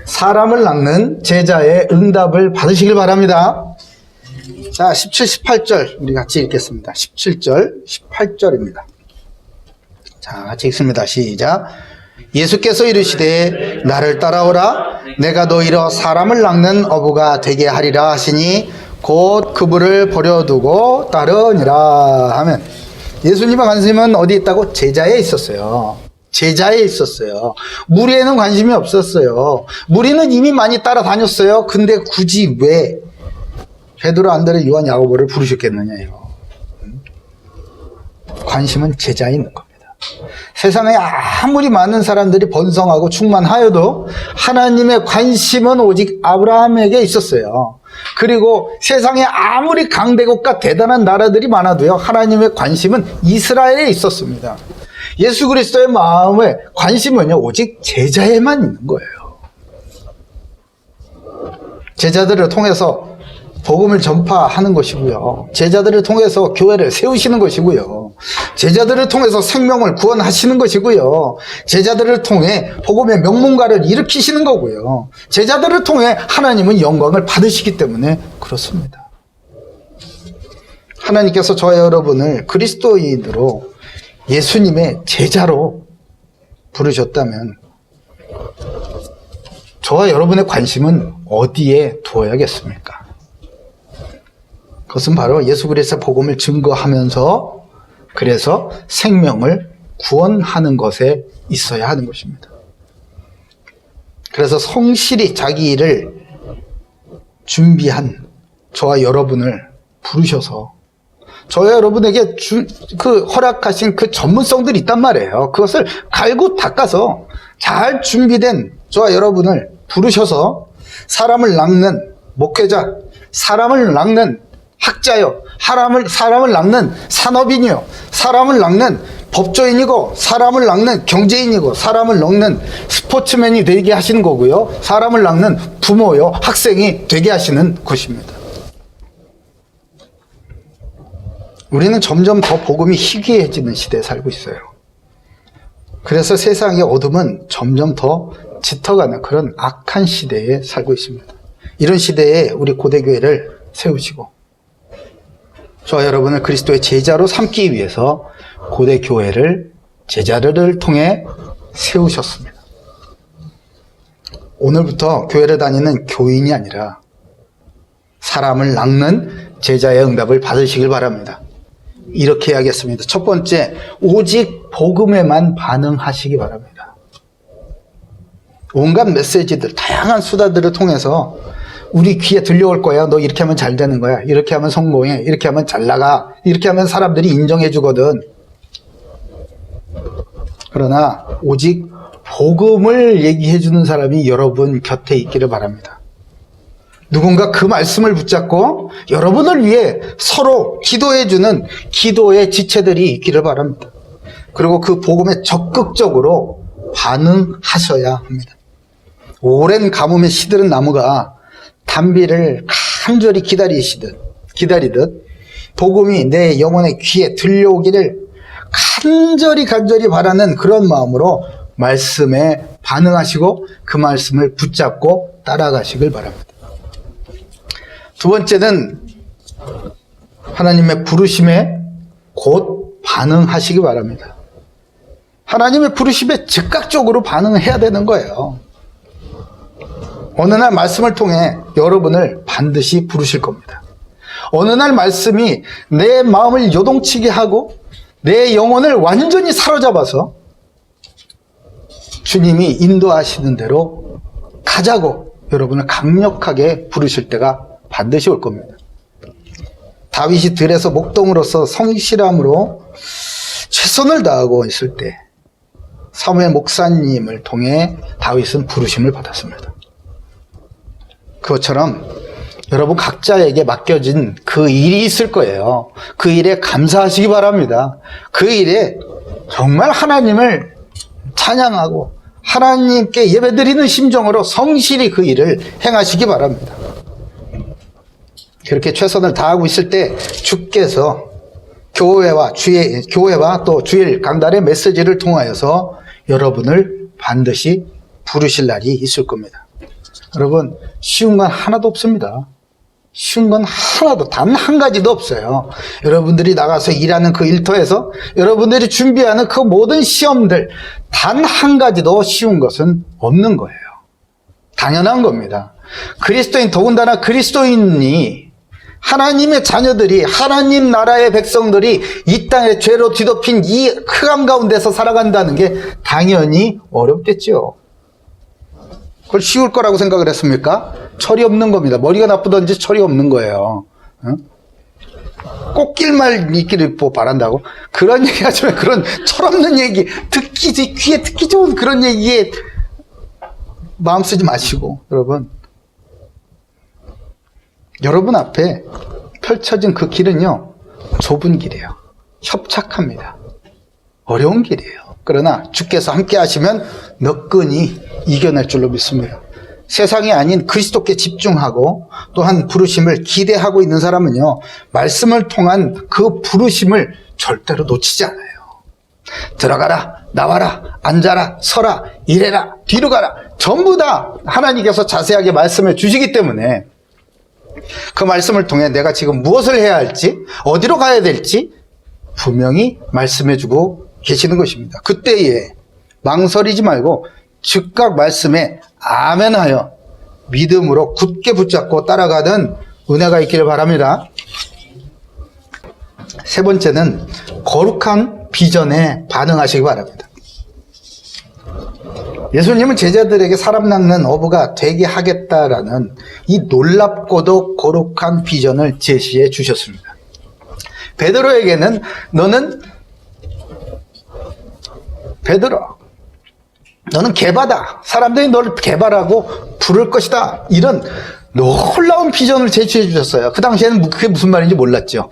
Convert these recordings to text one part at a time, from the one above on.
사람을 낚는 제자의 응답을 받으시길 바랍니다. 자, 17, 18절 우리 같이 읽겠습니다. 17절, 18절입니다. 자, 같이 읽습니다. 시작. 예수께서 이르시되 나를 따라오라. 내가 너희로 사람을 낚는 어부가 되게 하리라 하시니 곧 그물을 버려두고 따르니라 하면, 예수님의 관심은 어디 있다고? 제자에 있었어요. 제자에 있었어요. 무리에는 관심이 없었어요. 무리는 이미 많이 따라다녔어요. 근데 굳이 왜 베드로, 안드레, 요한, 야고보를 부르셨겠느냐요. 관심은 제자에 있는 겁니다. 세상에 아무리 많은 사람들이 번성하고 충만하여도 하나님의 관심은 오직 아브라함에게 있었어요. 그리고 세상에 아무리 강대국과 대단한 나라들이 많아도요, 하나님의 관심은 이스라엘에 있었습니다. 예수 그리스도의 마음의 관심은요, 오직 제자에만 있는 거예요. 제자들을 통해서 복음을 전파하는 것이고요. 제자들을 통해서 교회를 세우시는 것이고요. 제자들을 통해서 생명을 구원하시는 것이고요. 제자들을 통해 복음의 명문가를 일으키시는 거고요. 제자들을 통해 하나님은 영광을 받으시기 때문에 그렇습니다. 하나님께서 저와 여러분을 그리스도인으로 예수님의 제자로 부르셨다면 저와 여러분의 관심은 어디에 두어야겠습니까? 그것은 바로 예수 그리스도의 복음을 증거하면서 그래서 생명을 구원하는 것에 있어야 하는 것입니다. 그래서 성실히 자기 일을 준비한 저와 여러분을 부르셔서 저와 여러분에게 허락하신 그 전문성들이 있단 말이에요. 그것을 갈고 닦아서 잘 준비된 저와 여러분을 부르셔서 사람을 낚는 목회자, 사람을 낚는 학자요, 사람을 낚는 산업인이요, 사람을 낚는 법조인이고, 사람을 낚는 경제인이고, 사람을 낚는 스포츠맨이 되게 하시는 거고요, 사람을 낚는 부모요, 학생이 되게 하시는 것입니다. 우리는 점점 더 복음이 희귀해지는 시대에 살고 있어요. 그래서 세상의 어둠은 점점 더 짙어가는 그런 악한 시대에 살고 있습니다. 이런 시대에 우리 고대교회를 세우시고 저와 여러분을 그리스도의 제자로 삼기 위해서 고대교회를 제자들을 통해 세우셨습니다. 오늘부터 교회를 다니는 교인이 아니라 사람을 낚는 제자의 응답을 받으시길 바랍니다. 이렇게 해야겠습니다. 첫 번째, 오직 복음에만 반응하시기 바랍니다. 온갖 메시지들, 다양한 수다들을 통해서 우리 귀에 들려올 거야. 너 이렇게 하면 잘 되는 거야. 이렇게 하면 성공해. 이렇게 하면 잘 나가. 이렇게 하면 사람들이 인정해 주거든. 그러나 오직 복음을 얘기해 주는 사람이 여러분 곁에 있기를 바랍니다. 누군가 그 말씀을 붙잡고 여러분을 위해 서로 기도해 주는 기도의 지체들이 있기를 바랍니다. 그리고 그 복음에 적극적으로 반응하셔야 합니다. 오랜 가뭄에 시드는 나무가 단비를 간절히 기다리듯 복음이 내 영혼의 귀에 들려오기를 간절히 바라는 그런 마음으로 말씀에 반응하시고 그 말씀을 붙잡고 따라가시길 바랍니다. 두 번째는 하나님의 부르심에 곧 반응하시기 바랍니다. 하나님의 부르심에 즉각적으로 반응해야 되는 거예요. 어느 날 말씀을 통해 여러분을 반드시 부르실 겁니다. 어느 날 말씀이 내 마음을 요동치게 하고 내 영혼을 완전히 사로잡아서 주님이 인도하시는 대로 가자고 여러분을 강력하게 부르실 때가 반드시 올 겁니다. 다윗이 들에서 목동으로서 성실함으로 최선을 다하고 있을 때 사무엘 목사님을 통해 다윗은 부르심을 받았습니다. 그것처럼 여러분 각자에게 맡겨진 그 일이 있을 거예요. 그 일에 감사하시기 바랍니다. 그 일에 정말 하나님을 찬양하고 하나님께 예배드리는 심정으로 성실히 그 일을 행하시기 바랍니다. 그렇게 최선을 다하고 있을 때 주께서 교회와 또 주일 강단의 메시지를 통하여서 여러분을 반드시 부르실 날이 있을 겁니다. 여러분, 쉬운 건 하나도 없습니다. 쉬운 건 하나도, 단 한 가지도 없어요. 여러분들이 나가서 일하는 그 일터에서 여러분들이 준비하는 그 모든 시험들, 단 한 가지도 쉬운 것은 없는 거예요. 당연한 겁니다. 그리스도인, 더군다나 그리스도인이, 하나님의 자녀들이, 하나님 나라의 백성들이 이 땅에 죄로 뒤덮인 이 흑암 가운데서 살아간다는 게 당연히 어렵겠죠. 그걸 쉬울 거라고 생각을 했습니까? 철이 없는 겁니다. 머리가 나쁘든지 철이 없는 거예요. 꽃길만 있기를 바란다고? 그런 얘기 하지만 그런 철없는 얘기, 귀에 듣기 좋은 그런 얘기에 마음 쓰지 마시고, 여러분 앞에 펼쳐진 그 길은요, 좁은 길이에요. 협착합니다. 어려운 길이에요. 그러나 주께서 함께 하시면 너끈히 이겨낼 줄로 믿습니다. 세상이 아닌 그리스도께 집중하고 또한 부르심을 기대하고 있는 사람은요, 말씀을 통한 그 부르심을 절대로 놓치지 않아요. 들어가라, 나와라, 앉아라, 서라, 이래라, 뒤로 가라, 전부 다 하나님께서 자세하게 말씀해 주시기 때문에 그 말씀을 통해 내가 지금 무엇을 해야 할지, 어디로 가야 될지 분명히 말씀해 주고 계시는 것입니다. 그때에 망설이지 말고 즉각 말씀에 아멘하여 믿음으로 굳게 붙잡고 따라가는 은혜가 있기를 바랍니다. 세 번째는 거룩한 비전에 반응하시기 바랍니다. 예수님은 제자들에게 사람 낚는 어부가 되게 하겠다라는 이 놀랍고도 거룩한 비전을 제시해 주셨습니다. 베드로에게는 너는 개바다. 사람들이 너를 개바라고 부를 것이다. 이런 놀라운 비전을 제시해 주셨어요. 그 당시에는 그게 무슨 말인지 몰랐죠.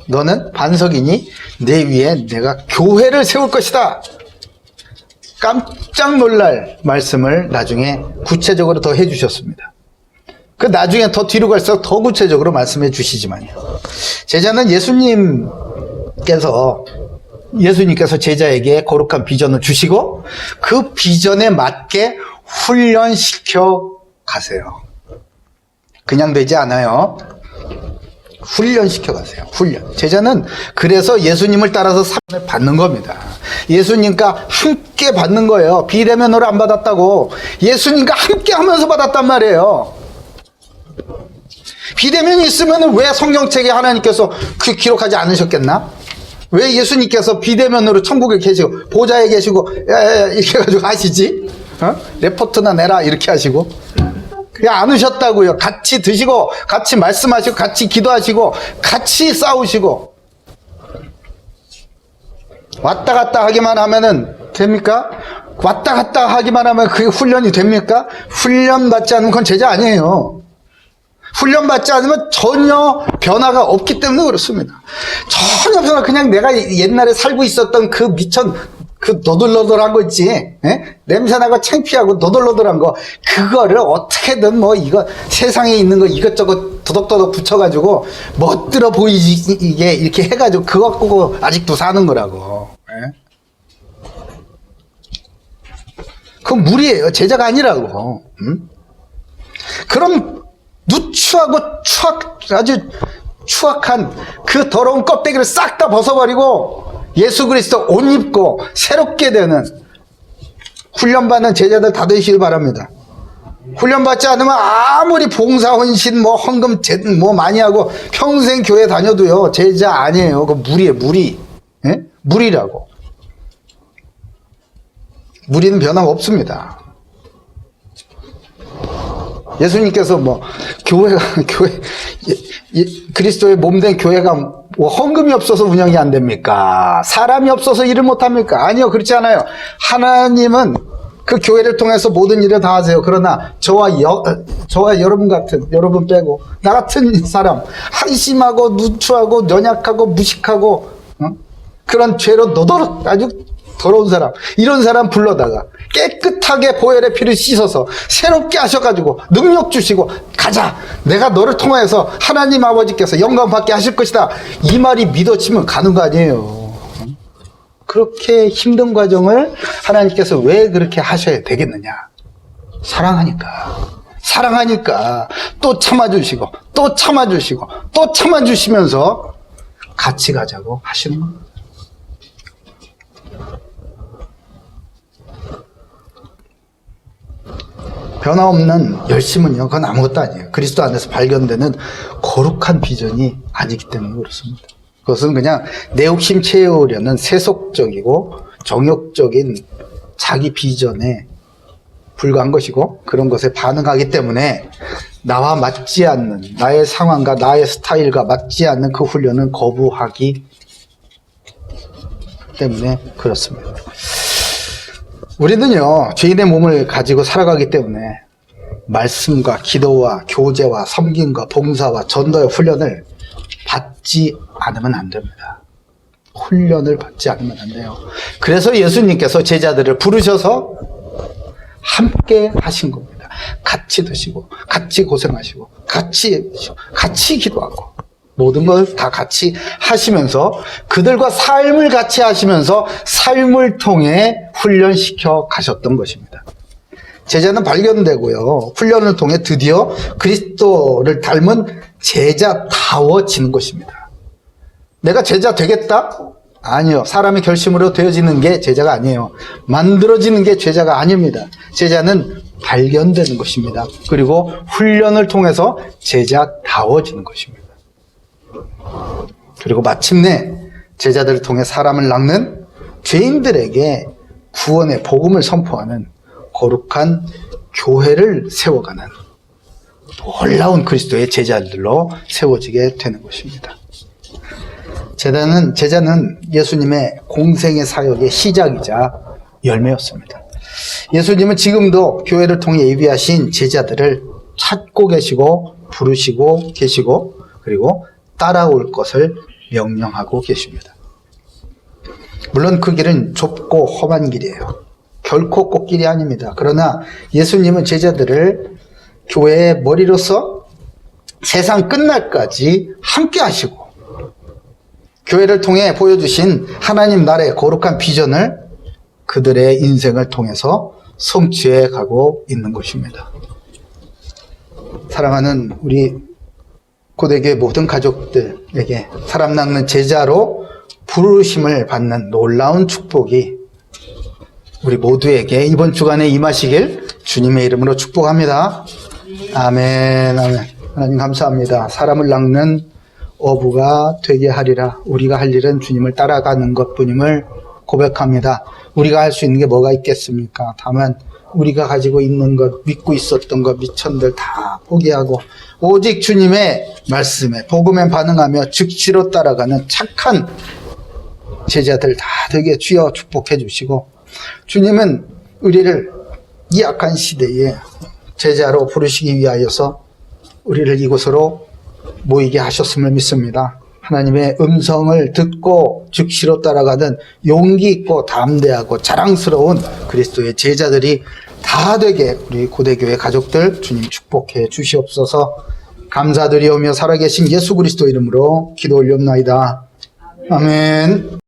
너는 반석이니 내 위에 내가 교회를 세울 것이다. 깜짝 놀랄 말씀을 나중에 구체적으로 더 해주셨습니다. 그 나중에 더 뒤로 갈수록 더 구체적으로 말씀해 주시지만요. 제자는 예수님께서 제자에게 거룩한 비전을 주시고 그 비전에 맞게 훈련시켜 가세요. 그냥 되지 않아요. 훈련시켜 가세요. 훈련. 제자는 그래서 예수님을 따라서 사명을 받는 겁니다. 예수님과 함께 받는 거예요. 비대면으로 안 받았다고. 예수님과 함께 하면서 받았단 말이에요. 비대면이 있으면 왜 성경책에 하나님께서 기록하지 않으셨겠나? 왜 예수님께서 비대면으로 천국에 계시고 보좌에 계시고 이렇게 해가지고 하시지? 레포트나 내라 이렇게 하시고 그냥 안 오셨다고요. 같이 드시고 같이 말씀하시고 같이 기도하시고 같이 싸우시고 왔다 갔다 하기만 하면은 됩니까? 왔다 갔다 하기만 하면 그게 훈련이 됩니까? 훈련 받지 않으면 그건 제자 아니에요. 훈련 받지 않으면 전혀 변화가 없기 때문에 그렇습니다. 전혀 변화, 그냥 내가 옛날에 살고 있었던 그 너덜너덜한 거 있지, 냄새나고 창피하고 너덜너덜한 거, 그거를 어떻게든 이거 세상에 있는 거 이것저것 도덕도덕 붙여가지고 멋들어 보이게 이렇게 해가지고 그거 갖고 아직도 사는 거라고. 그건 무리예요. 제자가 아니라고. 그럼 누추하고 아주 추악한 그 더러운 껍데기를 싹 다 벗어버리고 예수 그리스도 옷 입고 새롭게 되는 훈련받는 제자들 다 되시길 바랍니다. 훈련받지 않으면 아무리 봉사 헌신 헌금 많이 하고 평생 교회 다녀도요 제자 아니에요. 그 무리예요. 무리. 무리라고. 무리는 변화가 없습니다. 예수님께서 교회 그리스도의 몸된 교회가 헌금이 없어서 운영이 안 됩니까? 사람이 없어서 일을 못 합니까? 아니요, 그렇지 않아요. 하나님은 그 교회를 통해서 모든 일을 다 하세요. 그러나 저와 여러분 빼고 나 같은 사람, 한심하고 누추하고 연약하고 무식하고 그런 죄로 아주 더러운 사람, 이런 사람 불러다가 깨끗하게 보혈의 피를 씻어서 새롭게 하셔가지고 능력 주시고 가자, 내가 너를 통해서 하나님 아버지께서 영광 받게 하실 것이다, 이 말이 믿어지면 가는 거 아니에요. 그렇게 힘든 과정을 하나님께서 왜 그렇게 하셔야 되겠느냐? 사랑하니까. 사랑하니까 또 참아주시고 또 참아주시고 또 참아주시면서 같이 가자고 하시는 겁니다. 변화없는 열심은요, 그건 아무것도 아니에요. 그리스도 안에서 발견되는 거룩한 비전이 아니기 때문에 그렇습니다. 그것은 그냥 내 욕심 채우려는 세속적이고 정욕적인 자기 비전에 불과한 것이고, 그런 것에 반응하기 때문에 나와 맞지 않는, 나의 상황과 나의 스타일과 맞지 않는 그 훈련은 거부하기 때문에 그렇습니다. 우리는요, 죄인의 몸을 가지고 살아가기 때문에 말씀과 기도와 교제와 섬김과 봉사와 전도의 훈련을 받지 않으면 안 됩니다. 훈련을 받지 않으면 안 돼요. 그래서 예수님께서 제자들을 부르셔서 함께 하신 겁니다. 같이 드시고, 같이 고생하시고, 같이 기도하고, 모든 걸 다 같이 하시면서 그들과 삶을 같이 하시면서 삶을 통해 훈련시켜 가셨던 것입니다. 제자는 발견되고요. 훈련을 통해 드디어 그리스도를 닮은 제자다워지는 것입니다. 내가 제자 되겠다? 아니요. 사람의 결심으로 되어지는 게 제자가 아니에요. 만들어지는 게 제자가 아닙니다. 제자는 발견되는 것입니다. 그리고 훈련을 통해서 제자다워지는 것입니다. 그리고 마침내 제자들을 통해 사람을 낚는 죄인들에게 구원의 복음을 선포하는 거룩한 교회를 세워가는 놀라운 그리스도의 제자들로 세워지게 되는 것입니다. 제자는 예수님의 공생의 사역의 시작이자 열매였습니다. 예수님은 지금도 교회를 통해 예비하신 제자들을 찾고 계시고 부르시고 계시고 그리고 따라올 것을 명령하고 계십니다. 물론 그 길은 좁고 험한 길이에요. 결코 꽃길이 아닙니다. 그러나 예수님은 제자들을 교회의 머리로서 세상 끝날까지 함께 하시고 교회를 통해 보여주신 하나님 나라의 거룩한 비전을 그들의 인생을 통해서 성취해 가고 있는 것입니다. 사랑하는 우리 고대교회 모든 가족들에게 사람 낚는 제자로 부르심을 받는 놀라운 축복이 우리 모두에게 이번 주간에 임하시길 주님의 이름으로 축복합니다. 아멘, 아멘. 하나님 감사합니다. 사람을 낚는 어부가 되게 하리라. 우리가 할 일은 주님을 따라가는 것뿐임을 고백합니다. 우리가 할 수 있는 게 뭐가 있겠습니까? 다만 우리가 가지고 있는 것, 믿고 있었던 것, 미천들 다 포기하고 오직 주님의 말씀에 복음에 반응하며 즉시로 따라가는 착한 제자들 다 되게 주여 축복해 주시고, 주님은 우리를 이 악한 시대에 제자로 부르시기 위하여서 우리를 이곳으로 모이게 하셨음을 믿습니다. 하나님의 음성을 듣고 즉시로 따라가는 용기 있고 담대하고 자랑스러운 그리스도의 제자들이 다 되게 우리 고대교회 가족들 주님 축복해 주시옵소서. 감사드리오며 살아계신 예수 그리스도 이름으로 기도 올렸나이다. 아멘.